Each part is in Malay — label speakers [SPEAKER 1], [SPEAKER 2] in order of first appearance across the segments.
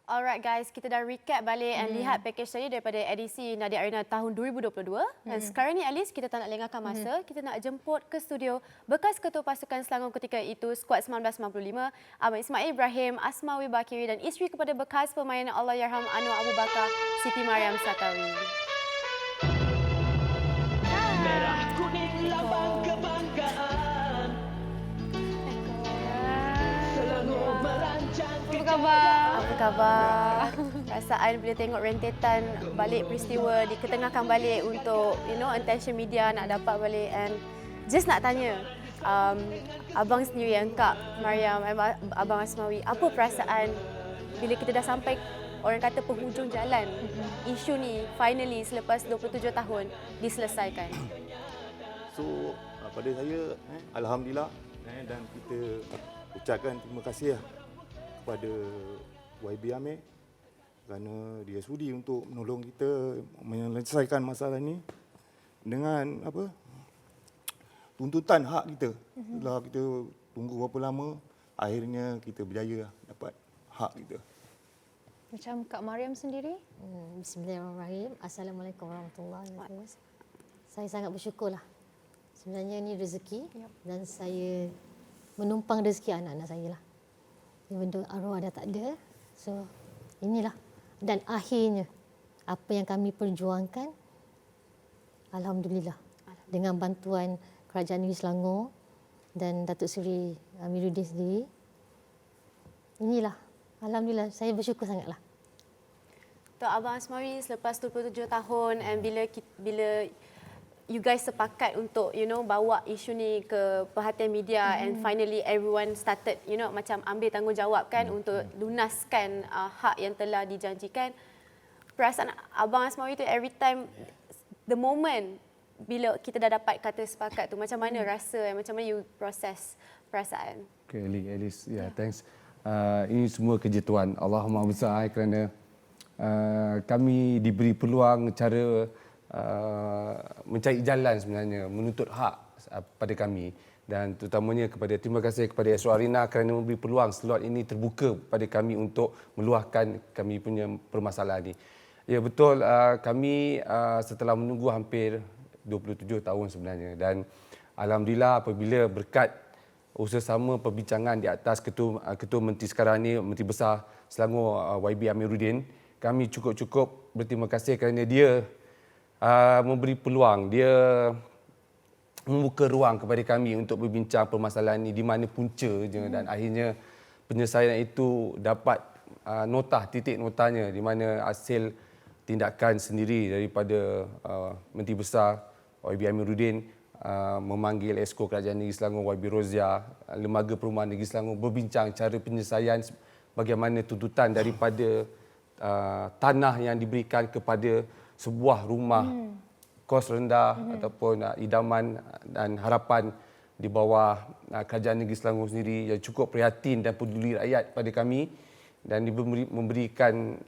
[SPEAKER 1] Alright guys, kita dah recap balik dan lihat package tadi daripada edisi Nadia Arena tahun 2022. Dan sekarang ni at least kita tak nak lengahkan masa. Kita nak jemput ke studio bekas ketua pasukan Selangor ketika itu, skuad 1995, Abang Ismail Ibrahim, Asmawi Bakiri dan isteri kepada bekas pemain Allahyarham Anwar Abu Bakar, Siti Mariam Satawi.
[SPEAKER 2] Merah kuning lambang kebanggaan, Selangor merancang.
[SPEAKER 1] Apa khabar? Apa khabar? Perasaan bila tengok rentetan balik peristiwa diketengahkan balik untuk attention media nak dapat balik, and just nak tanya abang sendiri, Kak Mariam, Abang Asmawi, apa perasaan bila kita dah sampai orang kata penghujung jalan, isu ni finally selepas 27 tahun diselesaikan?
[SPEAKER 3] So pada saya alhamdulillah, dan kita ucapkan terima kasih kepada YB Amir kerana dia sudi untuk menolong kita menyelesaikan masalah ini dengan tuntutan hak kita. Setelah kita tunggu berapa lama, akhirnya kita berjaya dapat hak kita.
[SPEAKER 4] Macam Kak Mariam sendiri?
[SPEAKER 5] Bismillahirrahmanirrahim. Assalamualaikum warahmatullahi wabarakatuh. Saya sangat bersyukurlah. Sebenarnya ini rezeki dan saya menumpang rezeki anak-anak saya lah. Benda arwah dah tak ada. So inilah. Dan akhirnya apa yang kami perjuangkan, alhamdulillah, dengan bantuan Kerajaan Negeri Selangor dan Datuk Seri Amiruddin sendiri, inilah, alhamdulillah, saya bersyukur sangatlah.
[SPEAKER 1] Tok Abang Asmawi, selepas 27 tahun and bila you guys sepakat untuk bawa isu ni ke perhatian media and finally everyone started macam ambil tanggungjawab kan untuk lunaskan hak yang telah dijanjikan, perasaan Abang Asmawi tu every time the moment bila kita dah dapat kata sepakat tu, macam mana rasa, macam mana you proses perasaan?
[SPEAKER 6] Okay, Alice, thanks. Ini semua kerja Tuhan. Allahumma besar kerana kami diberi peluang cara mencari jalan sebenarnya, menuntut hak pada kami, dan terutamanya terima kasih kepada Astro Arena kerana memberi peluang slot ini terbuka pada kami untuk meluahkan kami punya permasalahan ini. Ya betul, kami setelah menunggu hampir 27 tahun sebenarnya, dan alhamdulillah apabila berkat usaha-sama perbincangan di atas Ketua Menteri sekarang ni, Menteri Besar Selangor YB Amiruddin, kami cukup berterima kasih kerana dia memberi peluang, dia membuka ruang kepada kami untuk berbincang permasalahan ini di mana puncanya, dan akhirnya penyelesaian itu dapat titik notanya di mana hasil tindakan sendiri daripada Menteri Besar YB Amiruddin memanggil Esko Kerajaan Negeri Selangor YB Rozia, Lembaga Perumahan Negeri Selangor, berbincang cara penyelesaian bagaimana tuntutan daripada tanah yang diberikan kepada sebuah rumah kos rendah ataupun idaman dan harapan di bawah Kerajaan Negeri Selangor sendiri, yang cukup prihatin dan peduli rakyat pada kami, dan memberikan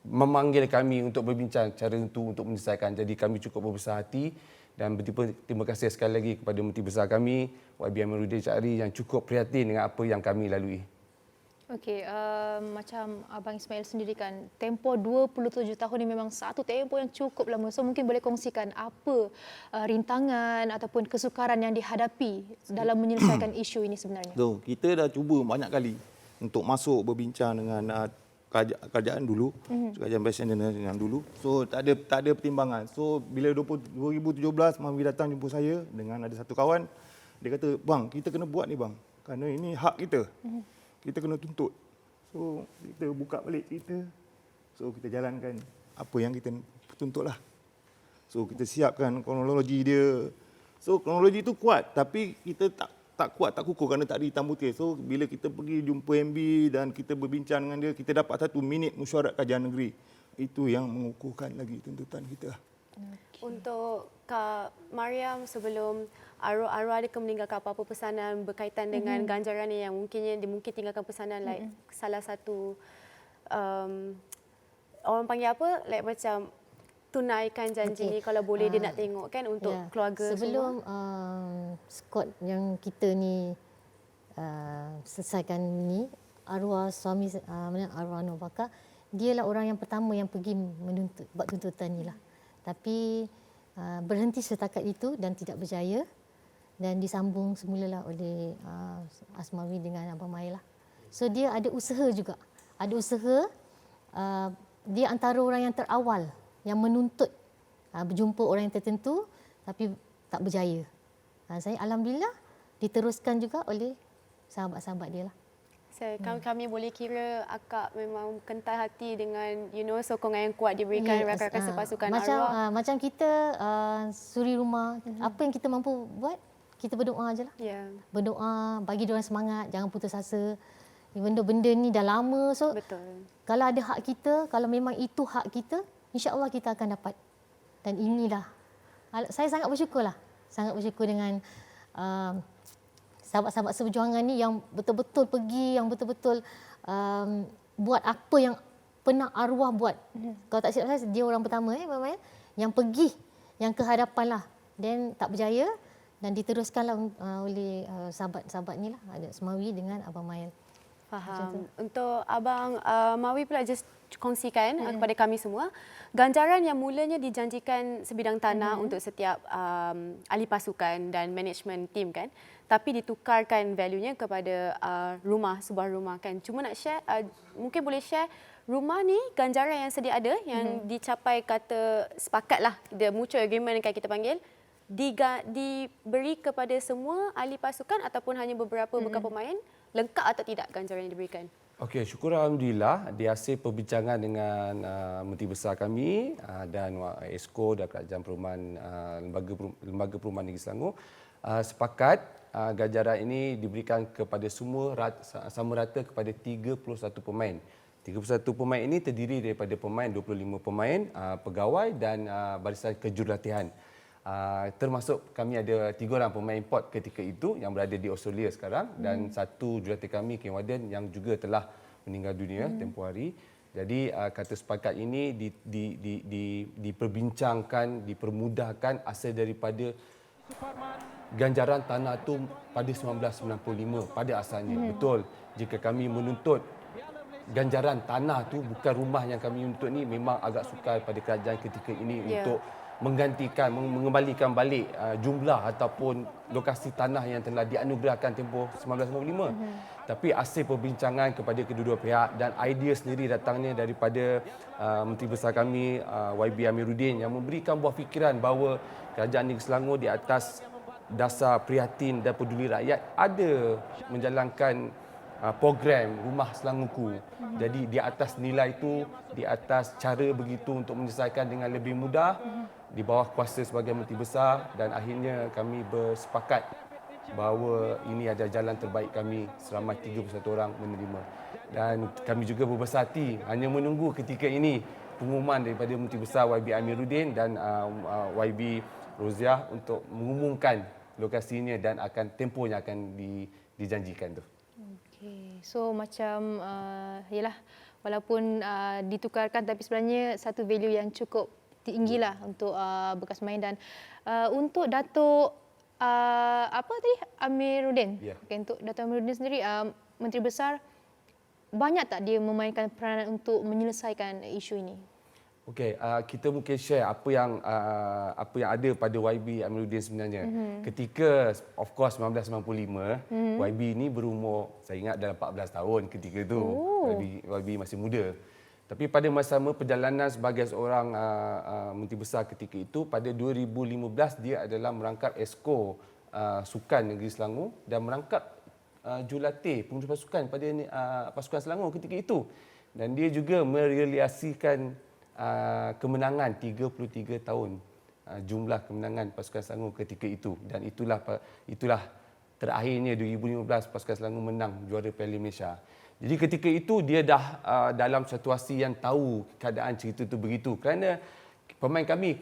[SPEAKER 6] memanggil kami untuk berbincang cara itu untuk menyelesaikan. Jadi kami cukup berbesar hati dan berterima kasih sekali lagi kepada Menteri Besar kami YB Amiruddin Syahri yang cukup prihatin dengan apa yang kami lalui.
[SPEAKER 4] Okey, macam Abang Ismail sendiri kan, tempoh 27 tahun ini memang satu tempoh yang cukup lama. So mungkin boleh kongsikan apa rintangan ataupun kesukaran yang dihadapi dalam menyelesaikan isu ini sebenarnya?
[SPEAKER 3] Kita dah cuba banyak kali untuk masuk berbincang dengan kerajaan dulu, kerajaan presiden yang dulu. So tak ada pertimbangan. So bila 2017 Mami datang jumpa saya dengan ada satu kawan, dia kata, "Bang, kita kena buat ni bang. Kerana ini hak kita. Kita kena tuntut." So kita buka balik cerita. So kita jalankan apa yang kita tuntutlah. So kita siapkan kronologi dia. So kronologi itu kuat, tapi kita tak kuat, tak kukuh kerana tak ada hitam putih. So bila kita pergi jumpa MB dan kita berbincang dengan dia, kita dapat 1 minit mesyuarat kajian negeri. Itu yang mengukuhkan lagi tuntutan kita.
[SPEAKER 1] Untuk Kak Mariam, sebelum arwah dia meninggalkan apa-apa pesanan berkaitan dengan ganjaran ni yang mungkin tinggalkan pesanan like salah satu orang panggil apa, like macam tunaikan janji ni kalau boleh dia nak tengok kan untuk keluarga
[SPEAKER 5] sebelum
[SPEAKER 1] semua.
[SPEAKER 5] skot yang kita ni selesaikan ni, arwah suami arwah Anwar Bakar, dialah orang yang pertama yang pergi menuntut buat tuntutan ni lah. Tapi berhenti setakat itu dan tidak berjaya, dan disambung semulalah oleh Asmawi dengan Abang Mai lah. So dia ada usaha juga. Ada usaha, dia antara orang yang terawal yang menuntut berjumpa orang yang tertentu tapi tak berjaya. Saya alhamdulillah diteruskan juga oleh sahabat-sahabat dia lah.
[SPEAKER 1] Kami boleh kira akak memang kental hati dengan sokongan yang kuat diberikan rakan-rakan sepasukan arwah.
[SPEAKER 5] Macam kita suri rumah, apa yang kita mampu buat, kita berdoa aje lah. Berdoa, bagi diorang semangat, jangan putus asa. Benda-benda ni dah lama, so
[SPEAKER 1] Betul.
[SPEAKER 5] kalau ada hak kita, kalau memang itu hak kita, insya-Allah kita akan dapat. Dan inilah, saya sangat bersyukurlah. Sangat bersyukur dengan sahabat-sahabat seperjuangan ni yang betul-betul pergi, yang betul-betul buat apa yang pernah arwah buat. Kalau tak silap saya, dia orang pertama yang pergi, yang ke hadapan lah. Dan tak berjaya dan diteruskanlah oleh sahabat-sahabat ni lah. Ada Asmawi dengan Abang Mail.
[SPEAKER 1] Faham. Untuk Abang Mawi pula just kongsikan kepada kami semua, ganjaran yang mulanya dijanjikan sebidang tanah untuk setiap ahli pasukan dan management tim kan, tapi ditukarkan value-nya kepada sebuah rumah kan. Cuma nak share, mungkin boleh share rumah ni, ganjaran yang sedia ada yang dicapai kata sepakatlah, the mutual agreement yang kita panggil, diberi kepada semua ahli pasukan ataupun hanya beberapa bekas pemain, lengkap atau tidak ganjaran yang diberikan?
[SPEAKER 6] Okey, syukur alhamdulillah di hasil perbincangan dengan Menteri Besar kami dan Esko dan Kerajaan Perumahan Lembaga Perumahan Negeri Selangor sepakat ganjaran ini diberikan kepada semua sama rata kepada 31 pemain. 31 pemain ini terdiri daripada pemain 25 pemain, pegawai dan barisan kejurulatihan. Termasuk kami ada 3 orang pemain import ketika itu yang berada di Australia sekarang dan satu jurulatih kami Ken Warden yang juga telah meninggal dunia tempoh hari. Jadi kata sepakat ini diperbincangkan, dipermudahkan asal daripada ganjaran tanah itu pada 1995 pada asalnya. Betul, jika kami menuntut ganjaran tanah tu bukan rumah yang kami menuntut ni, memang agak sukar pada kerajaan ketika ini untuk menggantikan, mengembalikan balik jumlah ataupun lokasi tanah yang telah dianugerahkan tempoh 1995. Tapi hasil perbincangan kepada kedua-dua pihak dan idea sendiri datangnya daripada Menteri Besar kami YB Amiruddin yang memberikan buah fikiran bahawa Kerajaan Negeri Selangor di atas dasar prihatin dan peduli rakyat ada menjalankan program Rumah Selangorku. Jadi di atas nilai itu, di atas cara begitu untuk menyelesaikan dengan lebih mudah di bawah kuasa sebagai Menteri Besar, dan akhirnya kami bersepakat bahawa ini adalah jalan terbaik kami seramai 31 orang menerima. Dan kami juga berbesar hati hanya menunggu ketika ini pengumuman daripada Menteri Besar YB Amiruddin dan YB Roziah untuk mengumumkan lokasinya dan akan tempohnya akan dijanjikan tu.
[SPEAKER 4] Okay. So macam yalah, walaupun ditukarkan tapi sebenarnya satu value yang cukup tinggilah untuk bekas pemain. Dan untuk Datuk apa tadi, Amiruddin. Okay, untuk Datuk Amiruddin sendiri, Menteri Besar banyak tak dia memainkan peranan untuk menyelesaikan isu ini?
[SPEAKER 6] Okey, kita mungkin share apa yang ada pada YB Amiruddin sebenarnya. Ketika of course 1995, YB ni berumur, saya ingat dalam 14 tahun ketika itu. YB masih muda. Tapi pada masa perjalanan sebagai seorang Menteri Besar ketika itu, pada 2015 dia adalah merangkap Esko Sukan Negeri Selangor dan merangkap jurulatih pengurus pasukan pada pasukan Selangor ketika itu. Dan dia juga merealisasikan kemenangan 33 tahun, jumlah kemenangan pasukan Selangor ketika itu, dan itulah terakhirnya 2015 pasukan Selangor menang juara Piala Malaysia. Jadi ketika itu dia dah dalam situasi yang tahu keadaan cerita itu begitu, kerana pemain kami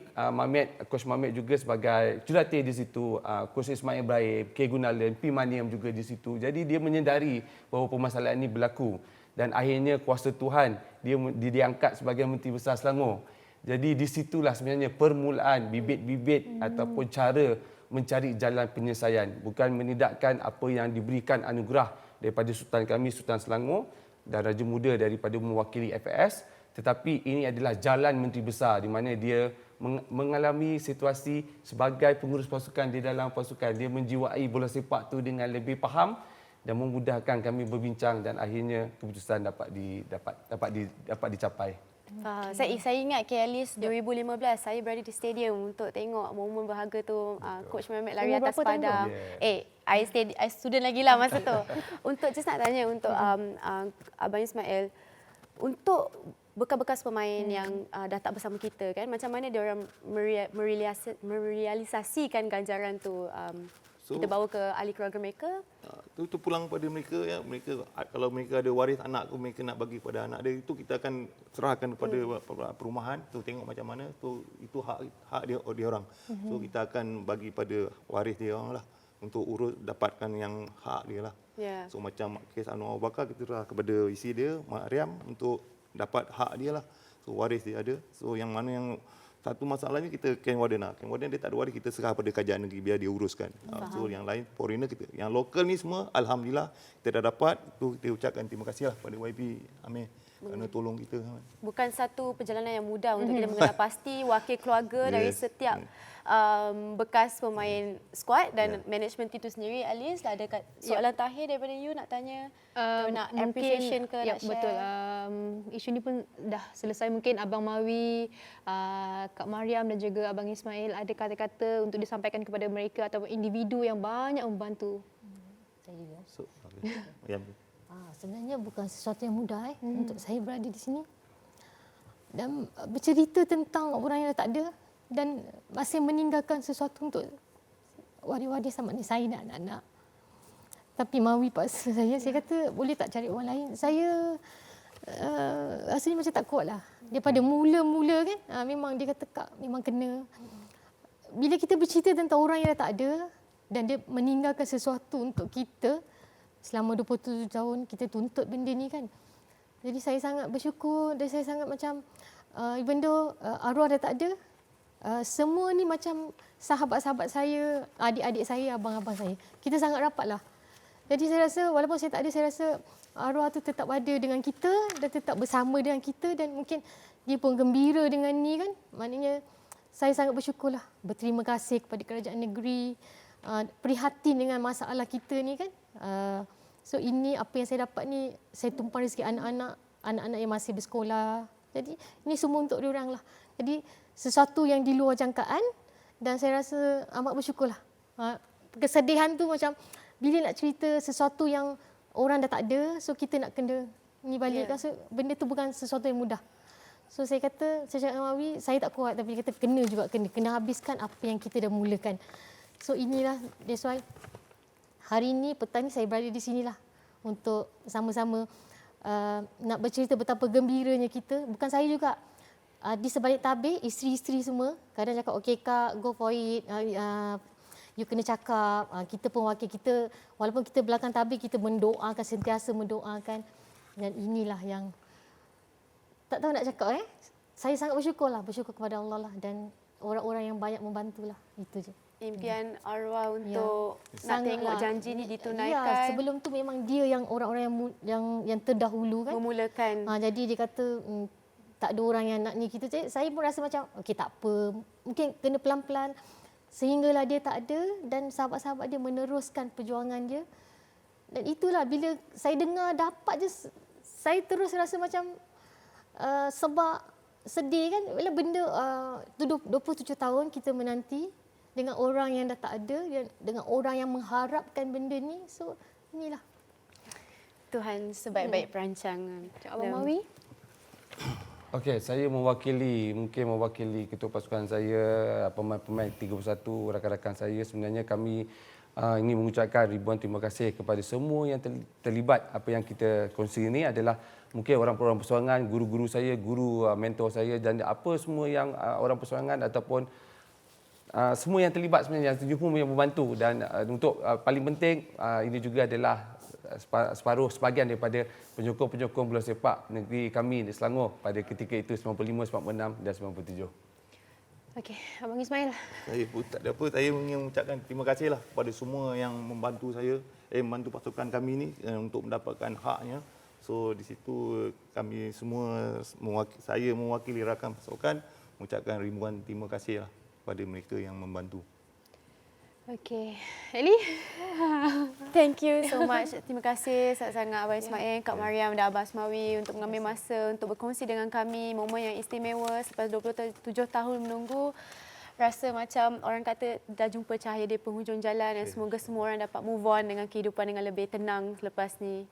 [SPEAKER 6] Coach Mamet juga sebagai jurulatih di situ, Coach Ismail Ibrahim, K Gunalan, P Maniam juga di situ. Jadi dia menyedari bahawa permasalahan ini berlaku. Dan akhirnya kuasa Tuhan dia diangkat sebagai Menteri Besar Selangor. Jadi di situlah sebenarnya permulaan bibit-bibit ataupun cara mencari jalan penyelesaian. Bukan menidakkan apa yang diberikan anugerah daripada Sultan kami, Sultan Selangor dan Raja Muda daripada mewakili FAS. Tetapi ini adalah jalan Menteri Besar di mana dia mengalami situasi sebagai pengurus pasukan di dalam pasukan. Dia menjiwai bola sepak tu dengan lebih faham dan memudahkan kami berbincang dan akhirnya keputusan dapat dicapai.
[SPEAKER 1] Saya ingat Alice 2015 saya berada di stadium untuk tengok momen berharga tu, Coach Mehmet lari
[SPEAKER 4] Umur
[SPEAKER 1] atas
[SPEAKER 4] berapa tahun tu?
[SPEAKER 1] padang. I student lagi lah masa tu. Untuk just nak tanya untuk Abang Ismail, untuk bekas-bekas pemain yang dah tak bersama kita kan, macam mana dia orang merealisasikan ganjaran tu? Kita bawa ke ahli keluarga mereka?
[SPEAKER 3] Itu pulang pada mereka ya. Mereka kalau mereka ada waris anak tu, mereka nak bagi kepada anak dia, itu kita akan serahkan kepada perumahan tu, tengok macam mana tu, itu hak dia orang. So kita akan bagi pada waris dia orang lah untuk urus dapatkan yang hak dia lah.
[SPEAKER 1] Yeah.
[SPEAKER 3] So macam kes Anwar Abu Bakar, kita serah kepada isteri dia Mariam untuk dapat hak dia lah. So waris dia ada. So yang mana yang satu masalahnya kita Ken Warden lah. Ken Warden dia tak ada waris, kita serah pada kerajaan negeri biar dia uruskan. So yang lain foreigner kita. Yang lokal ni semua alhamdulillah kita dah dapat. Tu kita ucapkan terima kasih lah pada YB Amir kerana tolong kita.
[SPEAKER 1] Bukan satu perjalanan yang mudah untuk kita mengenal pasti wakil keluarga dari setiap bekas pemain skuad dan management itu sendiri. Alice, ada soalan terakhir daripada you nak tanya? Nak appreciation ke nak share?
[SPEAKER 4] Betul. Isu ni pun dah selesai. Mungkin Abang Mawi, Kak Mariam dan juga Abang Ismail ada kata-kata untuk disampaikan kepada mereka atau individu yang banyak membantu.
[SPEAKER 5] Saya juga.
[SPEAKER 3] So, ya.
[SPEAKER 5] Sebenarnya bukan sesuatu yang mudah untuk saya berada di sini dan bercerita tentang orang yang dah tak ada dan masih meninggalkan sesuatu untuk waris-waris sama ni saya dan anak-anak. Tapi Mawi paksa saya kata boleh tak cari orang lain. Saya rasanya macam tak kuat lah. Daripada mula-mula kan, memang dia kata Kak memang kena. Bila kita bercerita tentang orang yang dah tak ada dan dia meninggalkan sesuatu untuk kita, selama 27 tahun kita tuntut benda ni kan. Jadi saya sangat bersyukur dan saya sangat macam even though arwah dah tak ada, semua ni macam sahabat-sahabat saya, adik-adik saya, abang-abang saya. Kita sangat rapat lah. Jadi saya rasa walaupun saya tak ada, saya rasa arwah tu tetap ada dengan kita dan tetap bersama dengan kita dan mungkin dia pun gembira dengan ni kan. Maknanya saya sangat bersyukurlah. Berterima kasih kepada kerajaan negeri, prihatin dengan masalah kita ni kan. So ini apa yang saya dapat ni, saya tumpang rezeki anak-anak yang masih bersekolah. Jadi ini semua untuk diorang lah. Jadi sesuatu yang di luar jangkaan dan saya rasa amat bersyukurlah. Kesedihan tu macam bila nak cerita sesuatu yang orang dah tak ada, so kita nak kena ni balik. So benda tu bukan sesuatu yang mudah. So saya kata, saya cakap dengan Mawi, saya tak kuat tapi dia kata kena juga, kena habiskan apa yang kita dah mulakan. So inilah, that's why hari ini, petang ni saya berada di sinilah untuk sama-sama nak bercerita betapa gembiranya kita. Bukan saya juga, di sebalik tabir, isteri-isteri semua kadang cakap, okey Kak, go for it, you kena cakap. Kita pun wakil kita, walaupun kita belakang tabir, kita mendoakan, sentiasa mendoakan. Dan inilah yang tak tahu nak cakap. Saya sangat bersyukur kepada Allah lah dan orang-orang yang banyak membantulah. Itu je.
[SPEAKER 1] Impian arwah untuk nak tengok janji ni ditunaikan.
[SPEAKER 5] Ya, sebelum tu memang dia yang orang-orang yang terdahulu kan
[SPEAKER 1] memulakan.
[SPEAKER 5] Jadi dia kata tak ada orang yang nak ni kita. Saya pun rasa macam okey tak apa. Mungkin kena pelan-pelan sehinggalah dia tak ada dan sahabat-sahabat dia meneruskan perjuangan dia. Dan itulah bila saya dengar dapat je saya terus rasa macam sebab sedih kan. Bila benda 27 tahun kita menanti dengan orang yang dah tak ada, dengan orang yang mengharapkan benda ni. So, inilah.
[SPEAKER 1] Tuhan sebaik-baik perancangan.
[SPEAKER 4] Abang Mawi?
[SPEAKER 6] Okey, saya mewakili ketua pasukan saya, pemain-pemain 31, rakan-rakan saya. Sebenarnya kami ingin mengucapkan ribuan terima kasih kepada semua yang terlibat. Apa yang kita kongsi ini adalah mungkin orang-orang persoalangan, guru-guru saya, guru mentor saya dan apa semua yang orang persoalangan ataupun semua yang terlibat sebenarnya, yang membantu dan untuk paling penting ini juga adalah sebahagian daripada penyokong-penyokong bola sepak negeri kami di Selangor pada ketika itu 95, 96 dan 97.
[SPEAKER 4] Okey, Abang Ismail.
[SPEAKER 3] Saya pun tak ada apa, saya ingin mengucapkan terima kasihlah kepada semua yang membantu saya, membantu pasukan kami ni untuk mendapatkan haknya. So di situ kami semua, saya mewakili rakan pasukan, mengucapkan ribuan terima kasihlah kepada mereka yang membantu.
[SPEAKER 4] Okey, Eli.
[SPEAKER 1] Thank you so much. Terima kasih sangat-sangat Abang Ismail, Kak Mariam dan Abang Asmawi untuk mengambil masa untuk berkongsi dengan kami momen yang istimewa selepas 27 tahun menunggu. Rasa macam orang kata dah jumpa cahaya di penghujung jalan dan semoga semua orang dapat move on dengan kehidupan dengan lebih tenang selepas ni.